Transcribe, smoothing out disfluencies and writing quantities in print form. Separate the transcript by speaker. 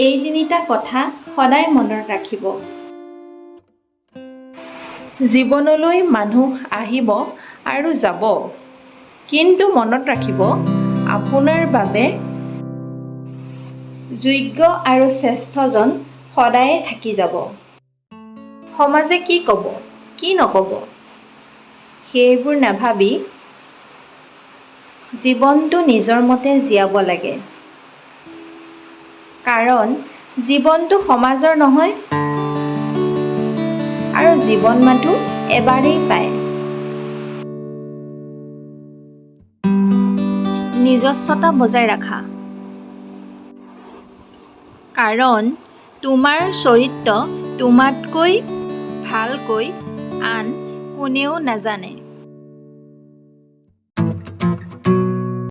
Speaker 1: এই তিনিটা কথা সদায় মনত ৰাখিব।
Speaker 2: জীৱনলৈ মানুহ আহিব আৰু যাব, কিন্তু মনত ৰাখিব আপোনাৰ বাবে
Speaker 1: যোগ্য আৰু শ্ৰেষ্ঠজন সদায়ে থাকি যাব। সমাজে কি ক'ব, কি নক'ব, সেইবোৰ নাভাবি জীৱনটো নিজৰ মতে জীয়াব লাগে। কাৰণ জীৱনটো সমাজৰ নহয় আৰু জীৱন মাথো এবাৰেই পায়। নিজস্বতা বজাই ৰাখা। কাৰণ তোমাৰ চৰিত্ৰ তোমাতকৈ ভালকৈ আন কোনেও নাজানে।